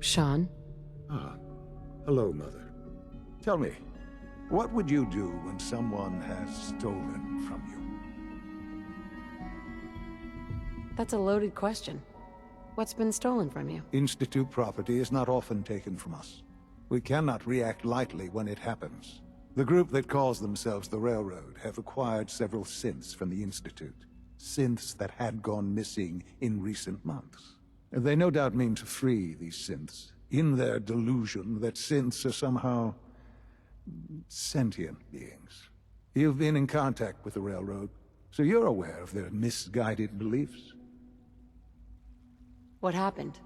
Sean? Ah, hello, Mother. Tell me, what would you do when someone has stolen from you? That's a loaded question. What's been stolen from you? Institute property is not often taken from us. We cannot react lightly when it happens. The group that calls themselves the Railroad have acquired several synths from the Institute. Synths that had gone missing in recent months. They no doubt mean to free these synths, in their delusion that synths are somehow sentient beings. You've been in contact with the Railroad, so you're aware of their misguided beliefs. What happened?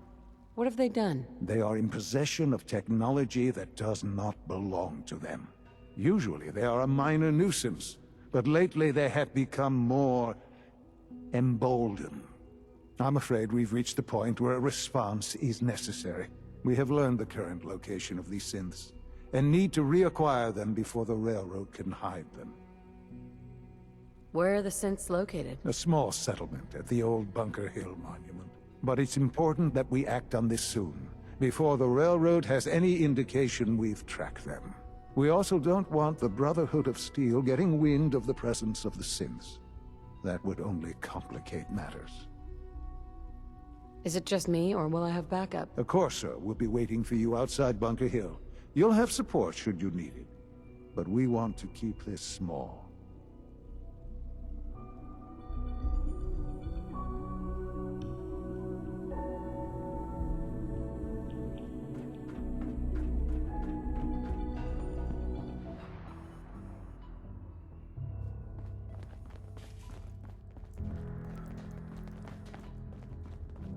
What have they done? They are in possession of technology that does not belong to them. Usually they are a minor nuisance, but lately they have become more emboldened. I'm afraid we've reached the point where a response is necessary. We have learned the current location of these synths, and need to reacquire them before the Railroad can hide them. Where are the synths located? A small settlement at the old Bunker Hill Monument. But it's important that we act on this soon, before the Railroad has any indication we've tracked them. We also don't want the Brotherhood of Steel getting wind of the presence of the synths. That would only complicate matters. Is it just me, or will I have backup? A Corsair will be waiting for you outside Bunker Hill. You'll have support should you need it. But we want to keep this small.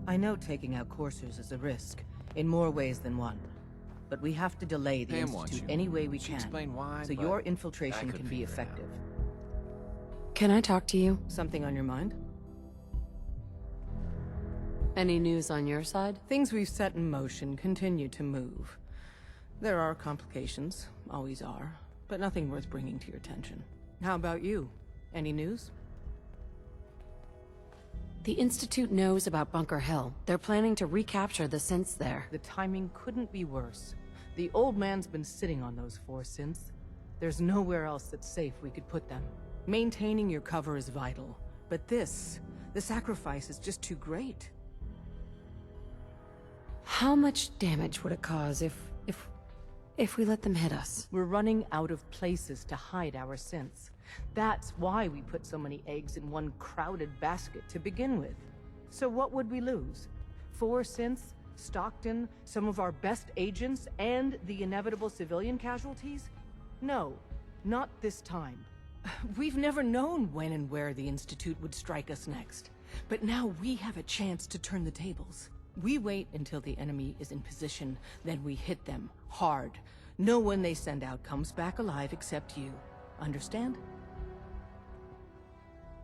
I know taking out coursers is a risk, in more ways than one. But we have to delay the Institute any way we can, so your infiltration can be effective. Can I talk to you? Something on your mind? Any news on your side? Things we've set in motion continue to move. There are complications, always are, but nothing worth bringing to your attention. How about you? Any news? The Institute knows about Bunker Hill. They're planning to recapture the synths there. The timing couldn't be worse. The old man's been sitting on those 4 synths. There's nowhere else that's safe we could put them. Maintaining your cover is vital, but the sacrifice is just too great. How much damage would it cause if we let them hit us? We're running out of places to hide our synths. That's why we put so many eggs in one crowded basket to begin with. So what would we lose? 4 synths, Stockton, some of our best agents, and the inevitable civilian casualties? No, not this time. We've never known when and where the Institute would strike us next. But now we have a chance to turn the tables. We wait until the enemy is in position, then we hit them hard. No one they send out comes back alive except you. Understand?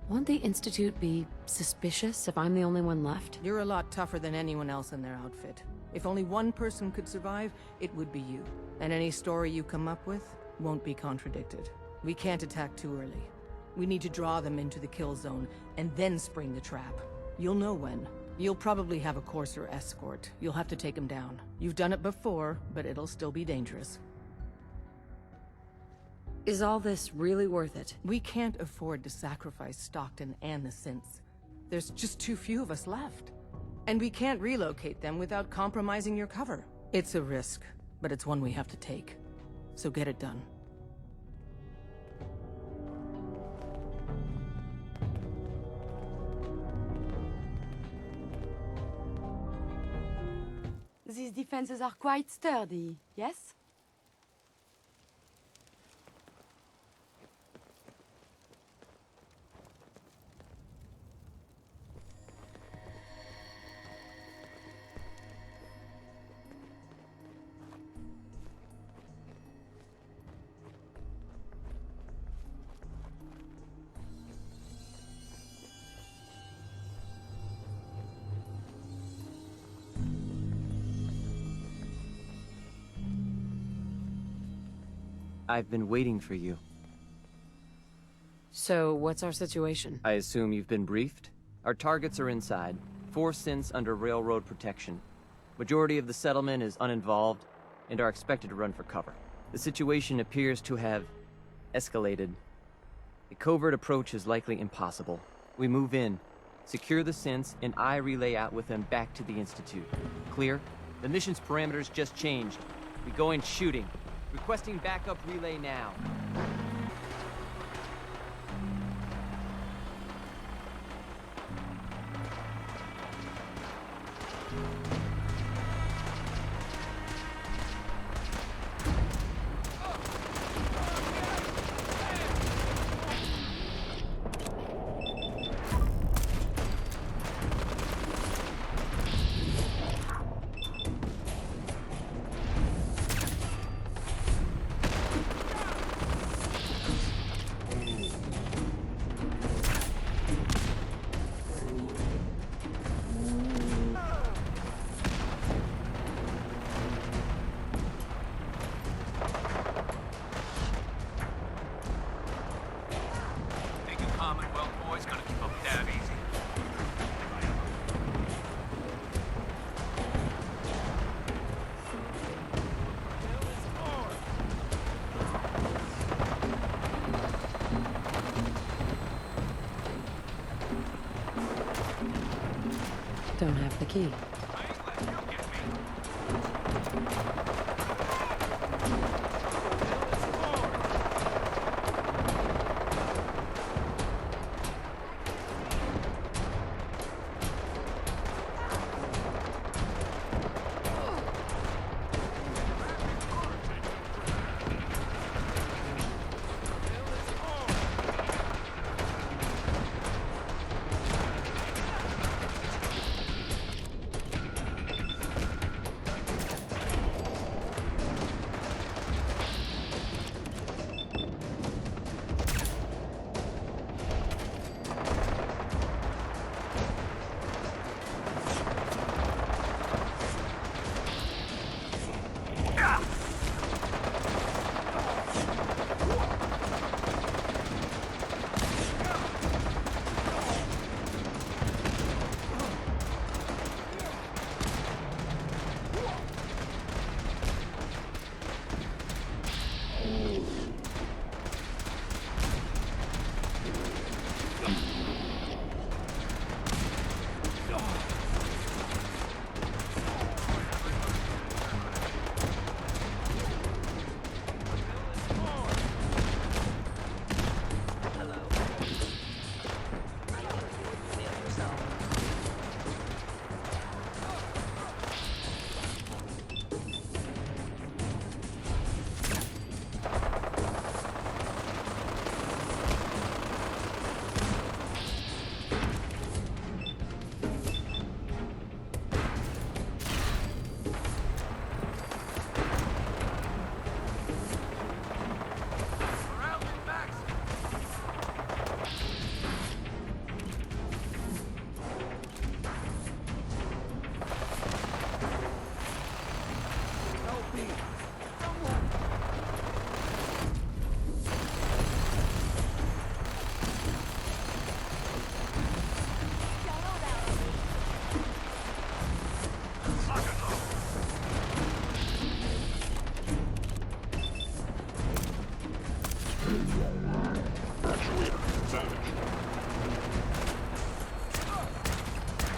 Won't the Institute be suspicious if I'm the only one left? You're a lot tougher than anyone else in their outfit. If only one person could survive, it would be you. And any story you come up with won't be contradicted. We can't attack too early. We need to draw them into the kill zone, and then spring the trap. You'll know when. You'll probably have a Corsair escort. You'll have to take him down. You've done it before, but it'll still be dangerous. Is all this really worth it? We can't afford to sacrifice Stockton and the synths. There's just too few of us left. And we can't relocate them without compromising your cover. It's a risk, but it's one we have to take. So get it done. These defenses are quite sturdy, yes? I've been waiting for you. So, what's our situation? I assume you've been briefed? Our targets are inside. 4 synths under railroad protection. Majority of the settlement is uninvolved and are expected to run for cover. The situation appears to have escalated. A covert approach is likely impossible. We move in, secure the synths, and I relay out with them back to the Institute. Clear? The mission's parameters just changed. We go in shooting. Requesting backup relay now. Commonwealth boys gonna keep up that easy. Don't have the key. I ain't letting you get me.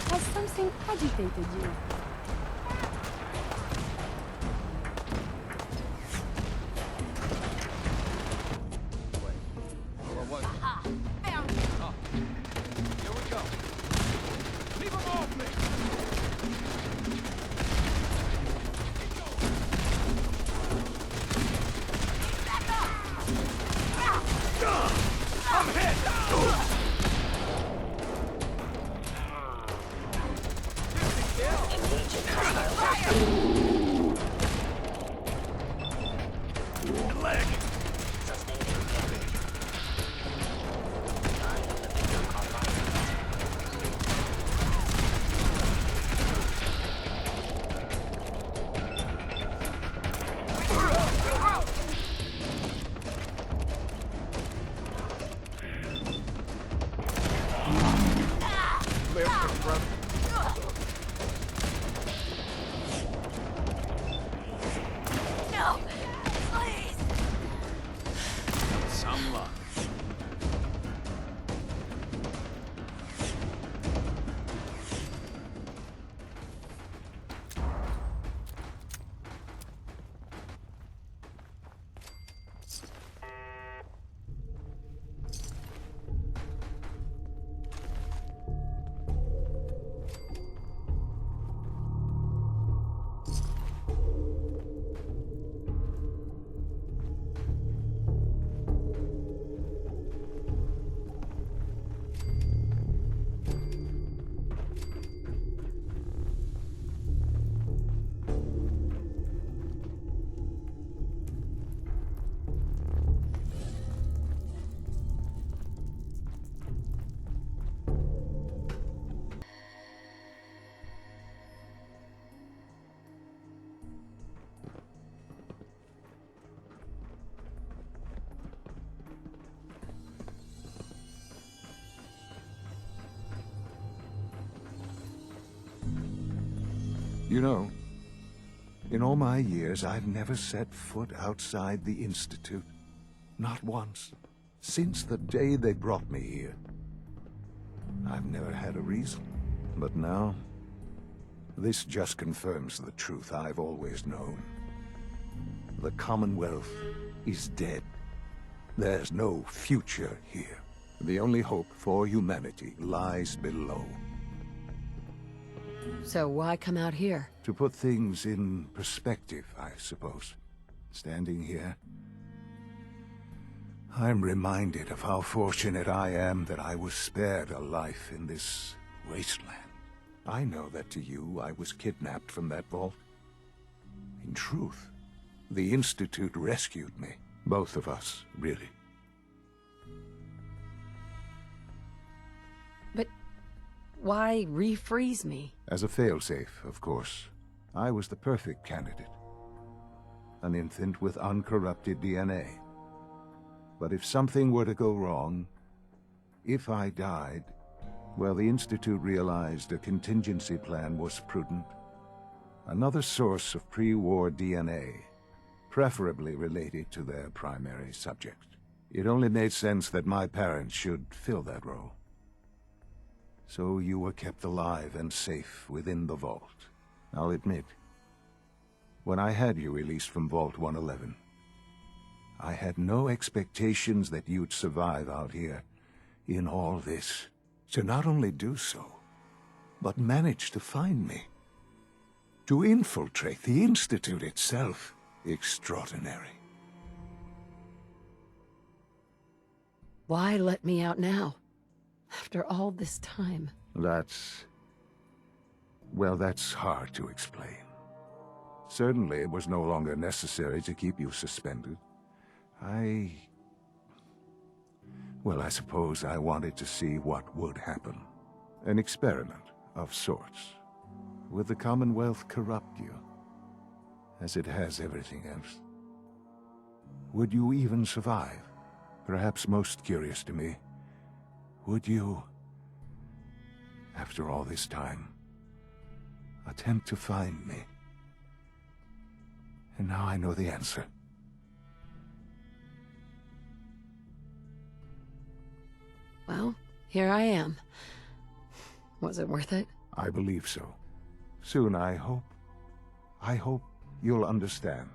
Has something agitated you? You know, in all my years, I've never set foot outside the Institute. Not once. Since the day they brought me here. I've never had a reason. But now, this just confirms the truth I've always known. The Commonwealth is dead. There's no future here. The only hope for humanity lies below. So why come out here? To put things in perspective, I suppose. Standing here, I'm reminded of how fortunate I am that I was spared a life in this wasteland. I know that to you, I was kidnapped from that vault. In truth, the Institute rescued me. Both of us, really. But why refreeze me? As a failsafe, of course. I was the perfect candidate. An infant with uncorrupted DNA. But if something were to go wrong, if I died, well, the Institute realized a contingency plan was prudent. Another source of pre-war DNA, preferably related to their primary subject. It only made sense that my parents should fill that role. So you were kept alive and safe within the vault. I'll admit, when I had you released from Vault 111, I had no expectations that you'd survive out here in all this. To not only do so, but manage to find me. To infiltrate the Institute itself. Extraordinary. Why let me out now? After all this time. Well, that's hard to explain. Certainly it was no longer necessary to keep you suspended. Well, I suppose I wanted to see what would happen. An experiment of sorts. Would the Commonwealth corrupt you? As it has everything else? Would you even survive? Perhaps most curious to me, would you, after all this time, attempt to find me? And now I know the answer. Well, here I am. Was it worth it? I believe so. Soon, I hope you'll understand.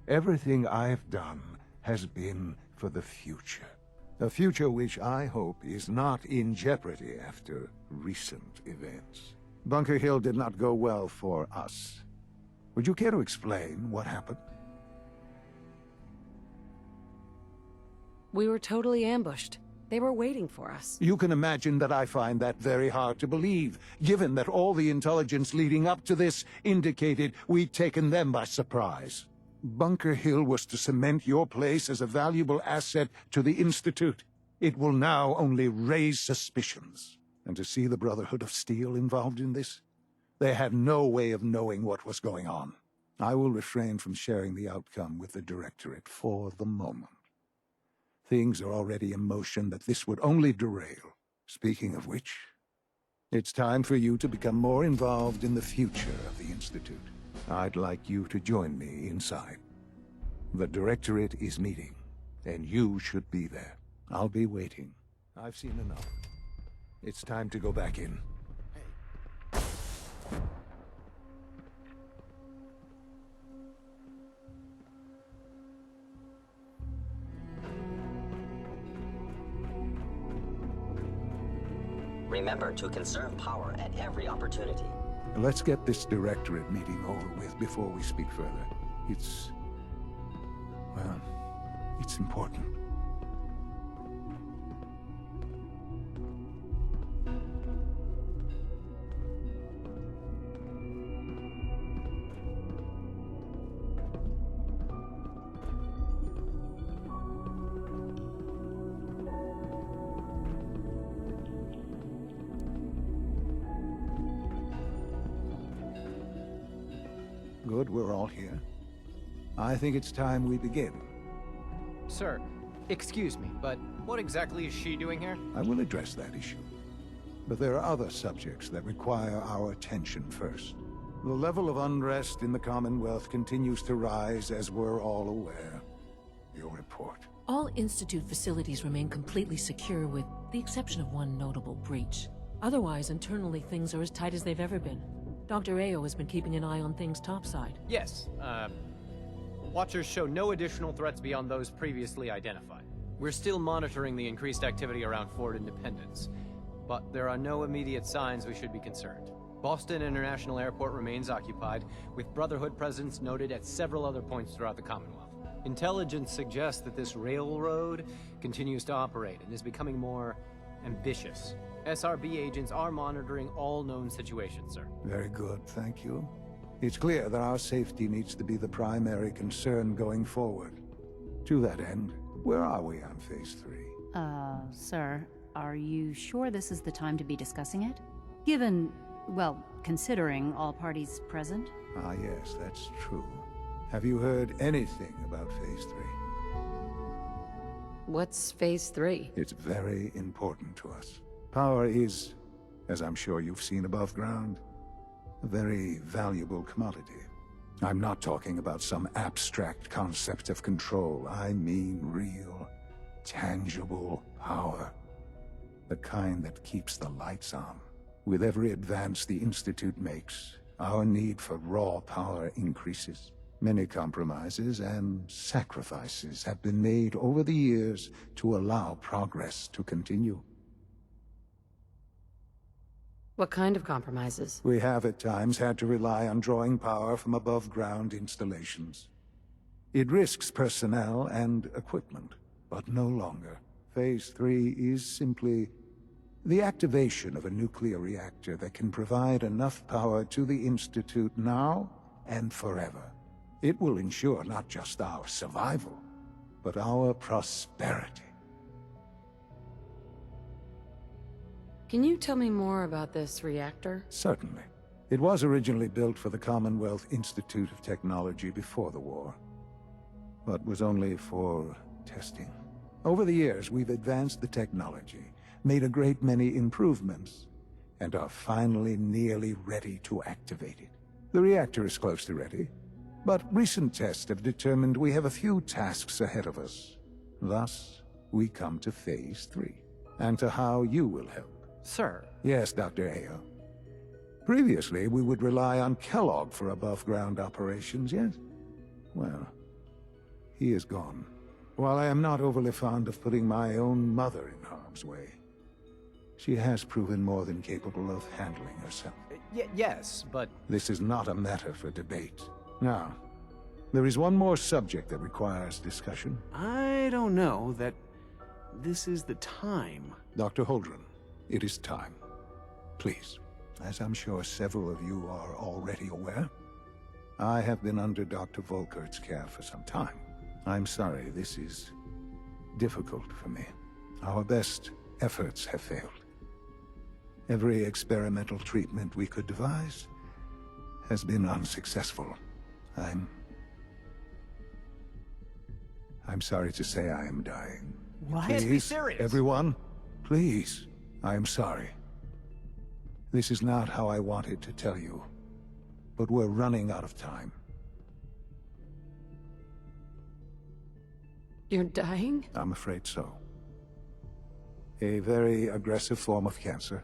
Everything I've done has been for the future. A future which I hope is not in jeopardy after recent events. Bunker Hill did not go well for us. Would you care to explain what happened? We were totally ambushed. They were waiting for us. You can imagine that I find that very hard to believe, given that all the intelligence leading up to this indicated we'd taken them by surprise. Bunker Hill was to cement your place as a valuable asset to the Institute. It will now only raise suspicions. And to see the Brotherhood of Steel involved in this? They had no way of knowing what was going on. I will refrain from sharing the outcome with the Directorate for the moment. Things are already in motion that this would only derail. Speaking of which, it's time for you to become more involved in the future of the Institute. I'd like you to join me inside. The Directorate is meeting, and you should be there. I'll be waiting. I've seen enough. It's time to go back in. Remember to conserve power at every opportunity. Let's get this Directorate meeting over with before we speak further. It's important. Good, we're all here. I think it's time we begin. Sir, excuse me, but what exactly is she doing here? I will address that issue. But there are other subjects that require our attention first. The level of unrest in the Commonwealth continues to rise, as we're all aware. Your report. All Institute facilities remain completely secure with the exception of one notable breach. Otherwise, internally, things are as tight as they've ever been. Dr. Ayo has been keeping an eye on things topside. Yes, Watchers show no additional threats beyond those previously identified. We're still monitoring the increased activity around Fort Independence, but there are no immediate signs we should be concerned. Boston International Airport remains occupied, with Brotherhood presence noted at several other points throughout the Commonwealth. Intelligence suggests that this railroad continues to operate and is becoming more ambitious. SRB agents are monitoring all known situations, sir. Very good, thank you. It's clear that our safety needs to be the primary concern going forward. To that end, where are we on Phase 3? Sir, are you sure this is the time to be discussing it? Given, well, considering all parties present? Ah, yes, that's true. Have you heard anything about Phase 3? What's Phase 3? It's very important to us. Power is, as I'm sure you've seen above ground, a very valuable commodity. I'm not talking about some abstract concept of control. I mean real, tangible power. The kind that keeps the lights on. With every advance the Institute makes, our need for raw power increases. Many compromises and sacrifices have been made over the years to allow progress to continue. What kind of compromises? We have at times had to rely on drawing power from above-ground installations. It risks personnel and equipment, but no longer. Phase 3 is simply the activation of a nuclear reactor that can provide enough power to the Institute now and forever. It will ensure not just our survival, but our prosperity. Can you tell me more about this reactor? Certainly. It was originally built for the Commonwealth Institute of Technology before the war, but was only for testing. Over the years, we've advanced the technology, made a great many improvements, and are finally nearly ready to activate it. The reactor is close to ready, but recent tests have determined we have a few tasks ahead of us. Thus, we come to Phase 3, and to how you will help. Sir. Yes, Dr. Ayo. Previously, we would rely on Kellogg for above-ground operations, yes? Well, he is gone. While I am not overly fond of putting my own mother in harm's way, she has proven more than capable of handling herself. Yes, but... This is not a matter for debate. Now, there is one more subject that requires discussion. I don't know that this is the time. Dr. Holdren, it is time. Please, as I'm sure several of you are already aware, I have been under Dr. Volkert's care for some time. I'm sorry, this is difficult for me. Our best efforts have failed. Every experimental treatment we could devise has been unsuccessful. I'm sorry to say I am dying. What? Please, Be serious. everyone, please. I am sorry. This is not how I wanted to tell you, but we're running out of time. You're dying? I'm afraid so. A very aggressive form of cancer.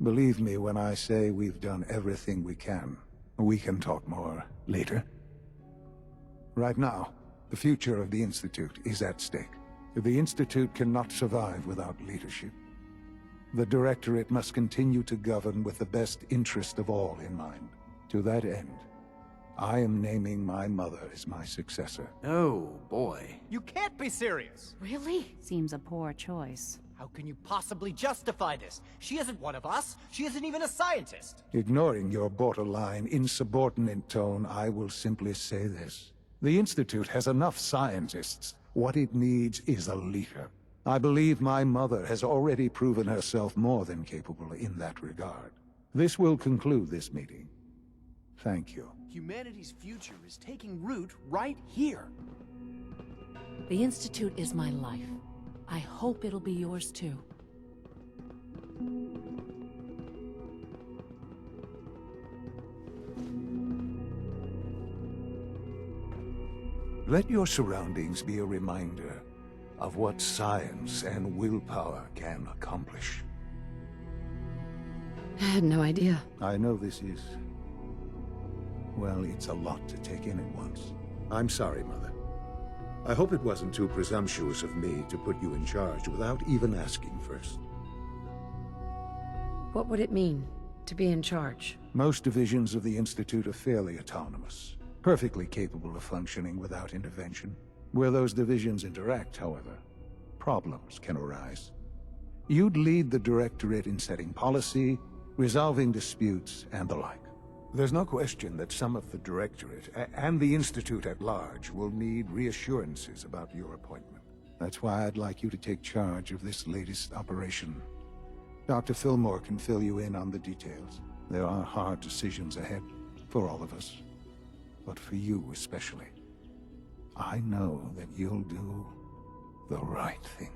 Believe me when I say we've done everything we can. We can talk more later. Right now, the future of the Institute is at stake. The Institute cannot survive without leadership. The Directorate must continue to govern with the best interest of all in mind. To that end, I am naming my mother as my successor. Oh, boy. You can't be serious! Really? Seems a poor choice. How can you possibly justify this? She isn't one of us. She isn't even a scientist. Ignoring your borderline, insubordinate tone, I will simply say this. The Institute has enough scientists. What it needs is a leader. I believe my mother has already proven herself more than capable in that regard. This will conclude this meeting. Thank you. Humanity's future is taking root right here. The Institute is my life. I hope it'll be yours too. Let your surroundings be a reminder of what science and willpower can accomplish. I had no idea. I know this is... well, it's a lot to take in at once. I'm sorry, Mother. I hope it wasn't too presumptuous of me to put you in charge without even asking first. What would it mean, to be in charge? Most divisions of the Institute are fairly autonomous, perfectly capable of functioning without intervention. Where those divisions interact, however, problems can arise. You'd lead the Directorate in setting policy, resolving disputes, and the like. There's no question that some of the Directorate, and the Institute at large, will need reassurances about your appointment. That's why I'd like you to take charge of this latest operation. Dr. Fillmore can fill you in on the details. There are hard decisions ahead, for all of us. But for you especially. I know that you'll do the right thing.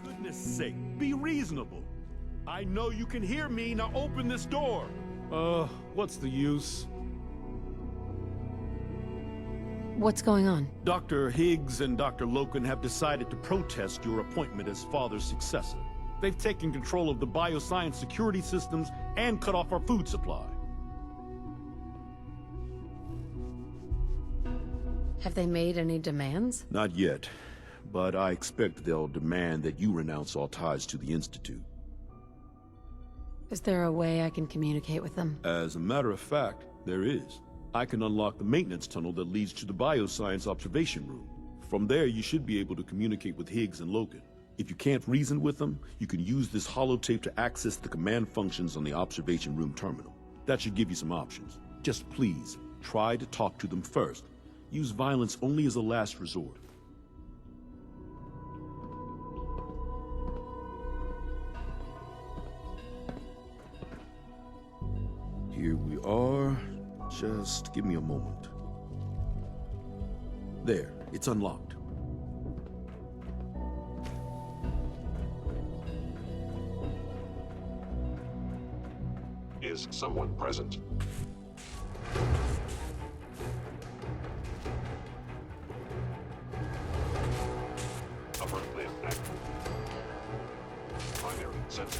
Goodness sake, be reasonable. I know you can hear me, now open this door. What's the use? What's going on? Dr. Higgs and Dr. Loken have decided to protest your appointment as father's successor. They've taken control of the bioscience security systems and cut off our food supply. Have they made any demands? Not yet, but I expect they'll demand that you renounce all ties to the Institute. Is there a way I can communicate with them? As a matter of fact, there is. I can unlock the maintenance tunnel that leads to the bioscience observation room. From there, you should be able to communicate with Higgs and Logan. If you can't reason with them, you can use this holotape to access the command functions on the observation room terminal. That should give you some options. Just please, try to talk to them first. Use violence only as a last resort. Here we are. Just give me a moment. There, it's unlocked. Is someone present? Upper limb active. Primary sensor.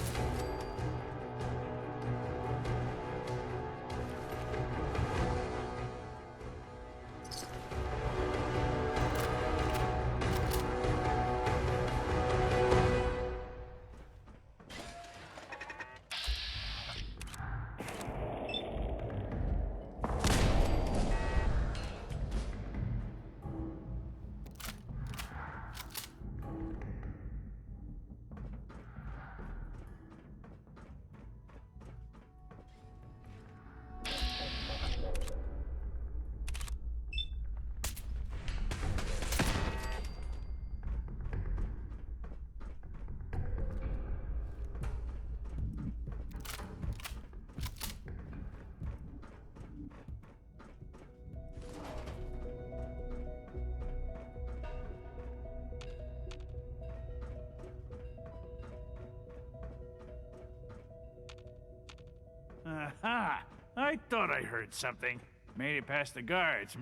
Aha! I thought I heard something. Made it past the guards,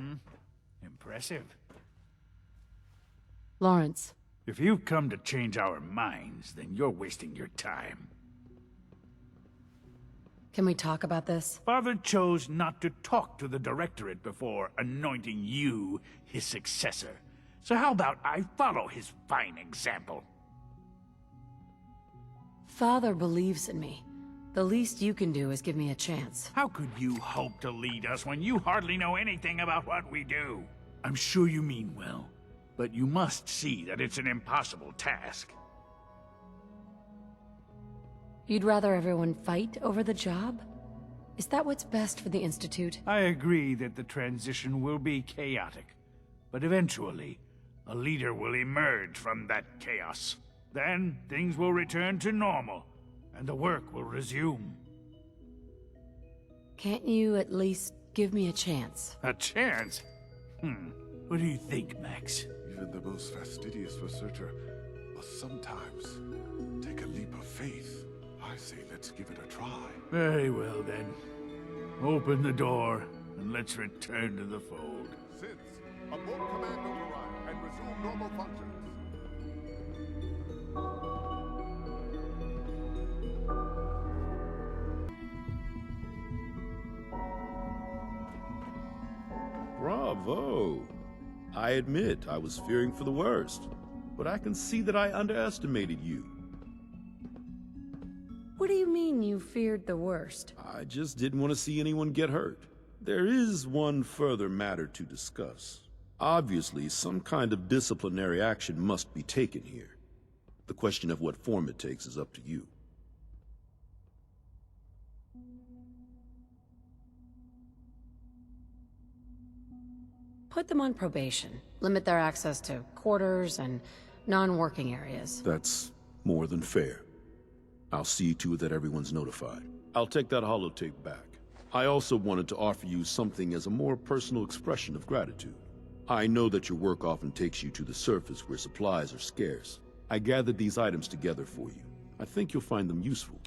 Impressive. Lawrence. If you've come to change our minds, then you're wasting your time. Can we talk about this? Father chose not to talk to the Directorate before anointing you his successor. So how about I follow his fine example? Father believes in me. The least you can do is give me a chance. How could you hope to lead us when you hardly know anything about what we do? I'm sure you mean well, but you must see that it's an impossible task. You'd rather everyone fight over the job? Is that what's best for the Institute? I agree that the transition will be chaotic, but eventually, a leader will emerge from that chaos. Then, things will return to normal, and the work will resume. Can't you at least Give me a chance. A chance? What do you think, Max? Even the most fastidious researcher must sometimes take a leap of faith. I say let's give it a try. Very well, then. Open the door, and let's return to the fold. Synths, abort command override and resume normal functions. Bravo! I admit I was fearing for the worst, but I can see that I underestimated you. What do you mean you feared the worst? I just didn't want to see anyone get hurt. There is one further matter to discuss. Obviously, some kind of disciplinary action must be taken here. The question of what form it takes is up to you. Put them on probation. Limit their access to quarters and non-working areas. That's more than fair. I'll see to it that everyone's notified. I'll take that holotape back. I also wanted to offer you something as a more personal expression of gratitude. I know that your work often takes you to the surface where supplies are scarce. I gathered these items together for you. I think you'll find them useful.